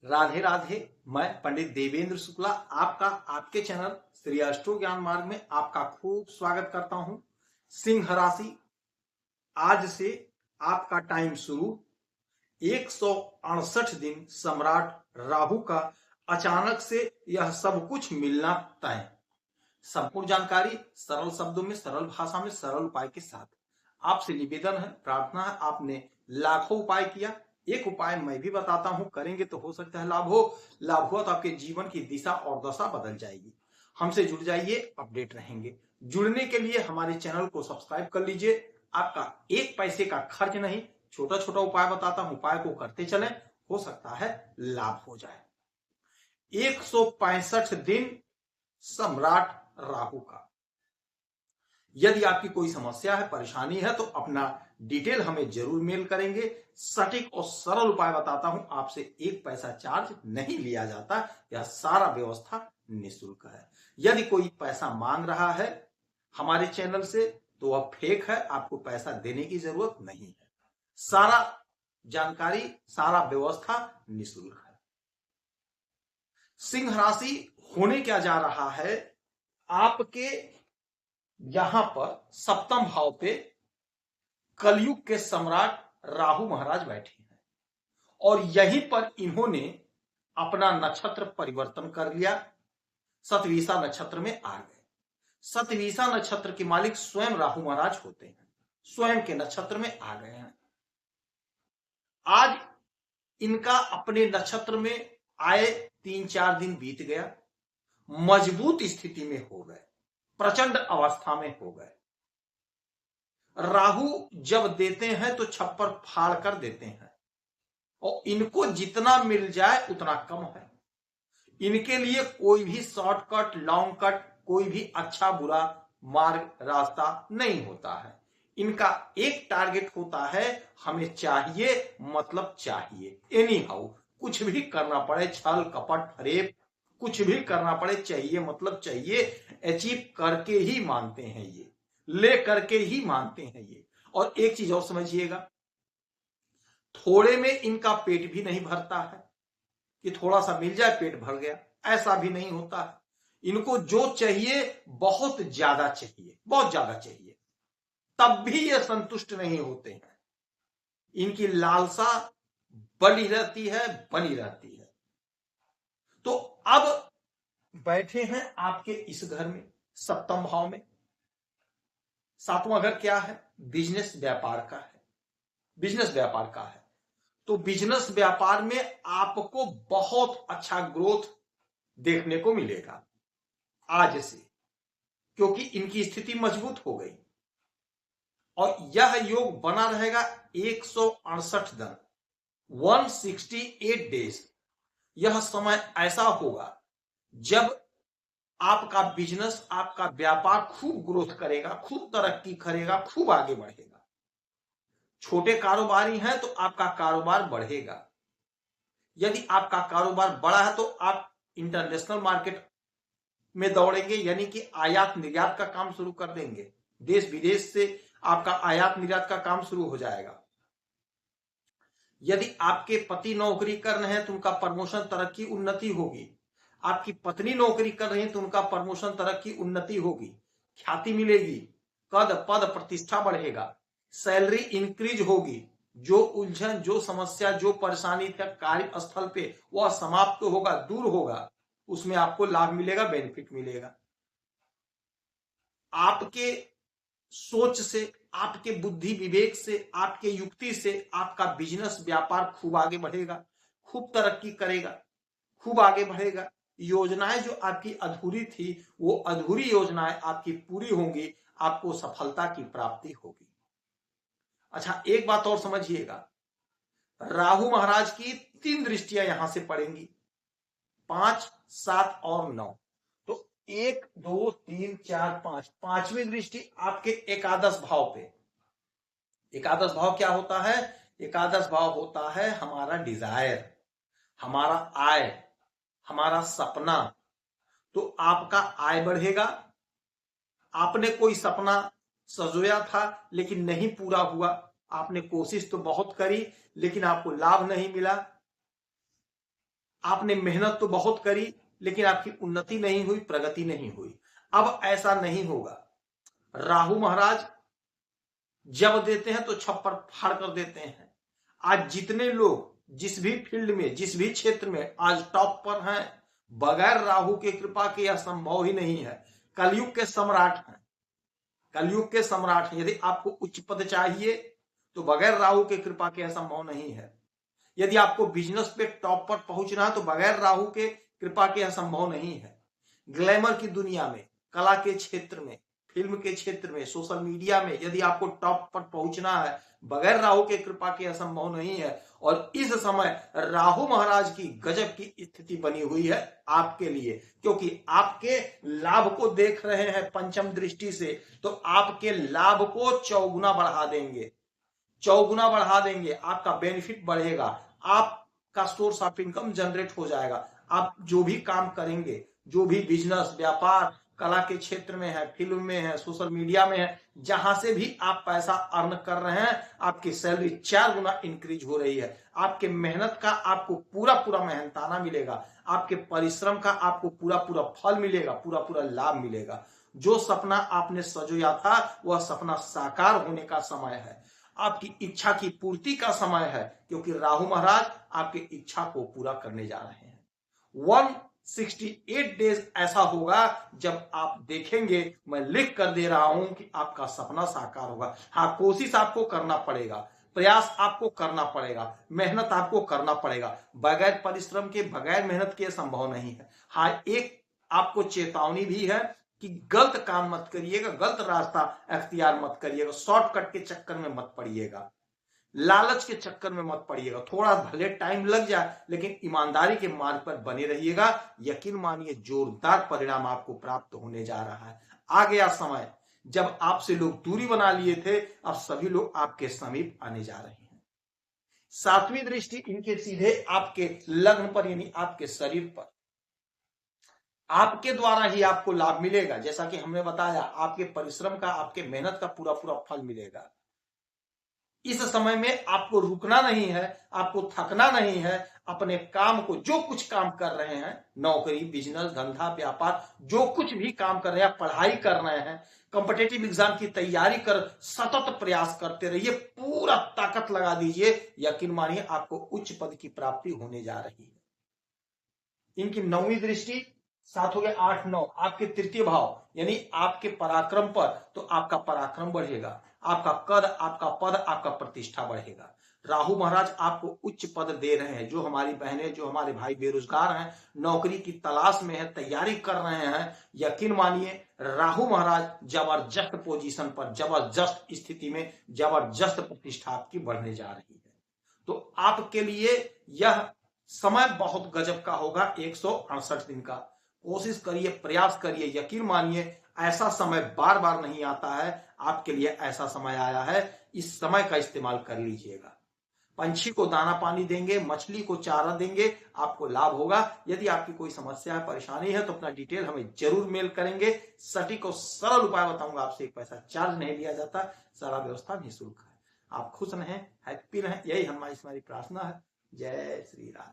राधे राधे। मैं पंडित देवेंद्र शुक्ला आपका आपके चैनल श्री अष्टो ज्ञान मार्ग में आपका खूब स्वागत करता हूं। सिंह राशि, आज से आपका टाइम शुरू। 168 दिन सम्राट राहु का अचानक से यह सब कुछ मिलना तय। संपूर्ण जानकारी सरल शब्दों में, सरल भाषा में, सरल उपाय के साथ आपसे निवेदन है, प्रार्थना है। आपने लाखों उपाय किया, एक उपाय मैं भी बताता हूं, करेंगे तो हो सकता है लाभ हो। लाभ हुआ तो आपके जीवन की दिशा और दशा बदल जाएगी। हमसे जुड़ जाइए, अपडेट रहेंगे। जुड़ने के लिए हमारे चैनल को सब्सक्राइब कर लीजिए। आपका एक पैसे का खर्च नहीं, छोटा छोटा उपाय बताता हूं, उपाय को करते चलें, हो सकता है लाभ हो जाए। 165 दिन सम्राट राहु का। यदि आपकी कोई समस्या है, परेशानी है, तो अपना डिटेल हमें जरूर मेल करेंगे। सटीक और सरल उपाय बताता हूं, आपसे एक पैसा चार्ज नहीं लिया जाता। यह सारा व्यवस्था निःशुल्क है। यदि कोई पैसा मांग रहा है हमारे चैनल से तो वह फेक है, आपको पैसा देने की जरूरत नहीं है। सारा जानकारी, सारा व्यवस्था निःशुल्क है। सिंह राशि होने क्या जा रहा है, आपके यहां पर सप्तम भाव पे कलयुग के सम्राट राहु महाराज बैठे हैं और यहीं पर इन्होंने अपना नक्षत्र परिवर्तन कर लिया। सतवीसा नक्षत्र में आ गए। सतवीसा नक्षत्र के मालिक स्वयं राहु महाराज होते हैं, स्वयं के नक्षत्र में आ गए हैं। आज इनका अपने नक्षत्र में आए 3-4 दिन बीत गया, मजबूत स्थिति में हो गए, प्रचंड अवस्था में हो गए। राहु जब देते हैं तो छप्पर फाड़ कर देते हैं और इनको जितना मिल जाए उतना कम है। इनके लिए कोई भी शॉर्टकट, लॉन्ग कट, कोई भी अच्छा बुरा मार्ग, रास्ता नहीं होता है। इनका एक टारगेट होता है, हमें चाहिए मतलब चाहिए, एनी हाउ, कुछ भी करना पड़े, छल कपट फरेब कुछ भी करना पड़े, चाहिए मतलब चाहिए, अचीव करके ही मानते हैं ये, ले करके ही मानते हैं ये। और एक चीज और समझिएगा, थोड़े में इनका पेट भी नहीं भरता है कि थोड़ा सा मिल जाए पेट भर गया, ऐसा भी नहीं होता है। इनको जो चाहिए बहुत ज्यादा चाहिए, बहुत ज्यादा चाहिए, तब भी ये संतुष्ट नहीं होते हैं। इनकी लालसा बनी रहती है, बनी रहती है। तो अब बैठे हैं आपके इस घर में, सप्तम भाव में। सातवां घर क्या है? बिजनेस व्यापार का है, बिजनेस व्यापार का है। तो बिजनेस व्यापार में आपको बहुत अच्छा ग्रोथ देखने को मिलेगा आज से, क्योंकि इनकी स्थिति मजबूत हो गई और यह योग बना रहेगा 168 दिन, 168 डेज। यह समय ऐसा होगा जब आपका बिजनेस, आपका व्यापार खूब ग्रोथ करेगा, खूब तरक्की करेगा, खूब आगे बढ़ेगा। छोटे कारोबारी हैं तो आपका कारोबार बढ़ेगा। यदि आपका कारोबार बड़ा है तो आप इंटरनेशनल मार्केट में दौड़ेंगे, यानी कि आयात निर्यात का काम शुरू कर देंगे। देश विदेश से आपका आयात निर्यात का काम शुरू हो जाएगा। यदि आपके पति नौकरी कर रहे हैं तो उनका प्रमोशन, तरक्की, उन्नति होगी। आपकी पत्नी नौकरी कर रही है तो उनका प्रमोशन, तरक्की, उन्नति होगी, ख्याति मिलेगी, कद पद प्रतिष्ठा बढ़ेगा, सैलरी इंक्रीज होगी। जो उलझन, जो समस्या, जो परेशानी था कार्यस्थल पे, वह समाप्त होगा, दूर होगा। उसमें आपको लाभ मिलेगा, बेनिफिट मिलेगा। आपके सोच से, आपके बुद्धि विवेक से, आपके युक्ति से आपका बिजनेस व्यापार खूब आगे बढ़ेगा, खूब तरक्की करेगा, खूब आगे बढ़ेगा। योजनाएं जो आपकी अधूरी थी वो अधूरी योजनाएं आपकी पूरी होंगी, आपको सफलता की प्राप्ति होगी। अच्छा, एक बात और समझिएगा, राहु महाराज की 3 दृष्टियां यहां से पड़ेंगी, 5, 7 और 9। तो 1, 2, 3, 4, 5, पांचवी दृष्टि आपके एकादश भाव पे। एकादश भाव क्या होता है? एकादश भाव होता है हमारा डिजायर, हमारा आय, हमारा सपना। तो आपका आय बढ़ेगा। आपने कोई सपना सजोया था लेकिन नहीं पूरा हुआ, आपने कोशिश तो बहुत करी लेकिन आपको लाभ नहीं मिला, आपने मेहनत तो बहुत करी लेकिन आपकी उन्नति नहीं हुई, प्रगति नहीं हुई। अब ऐसा नहीं होगा। राहु महाराज जब देते हैं तो छप्पर फाड़ कर देते हैं। आज जितने लोग जिस भी फील्ड में, जिस भी क्षेत्र में आज टॉप पर हैं, बगैर राहु की कृपा के यह संभव ही नहीं है। कलयुग के सम्राट हैं, कलयुग के सम्राट हैं। यदि आपको उच्च पद चाहिए तो बगैर राहु की कृपा के यह संभव नहीं है। यदि आपको बिजनेस पे टॉप पर पहुंचना है तो बगैर राहु के कृपा के यह संभव नहीं है। ग्लैमर की दुनिया में, कला के क्षेत्र में, फिल्म के क्षेत्र में, सोशल मीडिया में यदि आपको टॉप पर पहुंचना है, बगैर राहु के कृपा के यह संभव नहीं है। और इस समय राहु महाराज की गजब की स्थिति बनी हुई है आपके लिए, क्योंकि आपके लाभ को देख रहे हैं पंचम दृष्टि से, तो आपके लाभ को चौगुना बढ़ा देंगे, चौगुना बढ़ा देंगे। आपका बेनिफिट बढ़ेगा, आपका सोर्स ऑफ इनकम जनरेट हो जाएगा। आप जो भी काम करेंगे, जो भी बिजनेस, व्यापार, कला के क्षेत्र में है, फिल्म में है, सोशल मीडिया में है, जहां से भी आप पैसा अर्न कर रहे हैं, आपकी सैलरी 4 गुना इंक्रीज हो रही है। आपके मेहनत का आपको पूरा पूरा मेहनताना मिलेगा, आपके परिश्रम का आपको पूरा पूरा फल मिलेगा, पूरा पूरा लाभ मिलेगा। जो सपना आपने सजोया था वह सपना साकार होने का समय है, आपकी इच्छा की पूर्ति का समय है, क्योंकि राहु महाराज आपकी इच्छा को पूरा करने जा रहे हैं। 168 डेज ऐसा होगा जब आप देखेंगे, मैं लिख कर दे रहा हूं कि आपका सपना साकार होगा। हाँ, कोशिश आपको करना पड़ेगा, प्रयास आपको करना पड़ेगा, मेहनत आपको करना पड़ेगा। बगैर परिश्रम के, बगैर मेहनत के संभव नहीं है। हाँ, एक आपको चेतावनी भी है कि गलत काम मत करिएगा, गलत रास्ता अख्तियार मत करिएगा, शॉर्टकट के चक्कर में मत पड़िएगा, लालच के चक्कर में मत पड़िएगा। थोड़ा भले टाइम लग जाए लेकिन ईमानदारी के मार्ग पर बने रहिएगा। यकीन मानिए जोरदार परिणाम आपको प्राप्त होने जा रहा है। आ गया समय जब आपसे लोग दूरी बना लिए थे, अब सभी लोग आपके समीप आने जा रहे हैं। 7वीं दृष्टि इनके सीधे आपके लग्न पर, यानी आपके शरीर पर। आपके द्वारा ही आपको लाभ मिलेगा। जैसा कि हमने बताया, आपके परिश्रम का, आपके मेहनत का पूरा पूरा फल मिलेगा। इस समय में आपको रुकना नहीं है, आपको थकना नहीं है। अपने काम को, जो कुछ काम कर रहे हैं, नौकरी, बिजनेस, धंधा, व्यापार, जो कुछ भी काम कर रहे हैं, पढ़ाई कर रहे हैं, कॉम्पिटिटिव एग्जाम की तैयारी कर सतत प्रयास करते रहिए, पूरा ताकत लगा दीजिए। यकीन मानिए आपको उच्च पद की प्राप्ति होने जा रही है। इनकी 9वीं दृष्टि, 7 हो गया, 8, 9 आपके तृतीय भाव, यानी आपके पराक्रम पर, तो आपका पराक्रम बढ़ेगा, आपका कद, आपका पद, आपका प्रतिष्ठा बढ़ेगा। राहु महाराज आपको उच्च पद दे रहे हैं। जो हमारी बहनें, जो हमारे भाई बेरोजगार हैं, नौकरी की तलाश में है, तैयारी कर रहे हैं, यकीन मानिए राहु महाराज जबरदस्त पोजीशन पर, जबरदस्त स्थिति में, जबरदस्त प्रतिष्ठा आपकी बढ़ने जा रही है। तो आपके लिए यह समय बहुत गजब का होगा, 168 दिन का। कोशिश करिए, प्रयास करिए। यकीन मानिए ऐसा समय बार बार नहीं आता है, आपके लिए ऐसा समय आया है। इस समय का इस्तेमाल कर लीजिएगा। पंछी को दाना पानी देंगे, मछली को चारा देंगे, आपको लाभ होगा। यदि आपकी कोई समस्या है, परेशानी है, तो अपना डिटेल हमें जरूर मेल करेंगे। सटीक और सरल उपाय बताऊंगा। आपसे एक पैसा चार्ज नहीं लिया जाता, सारा व्यवस्था निःशुल्क है। आप खुश रहें, हैप्पी रहें, यही हमारी प्रार्थना है। जय श्री राम।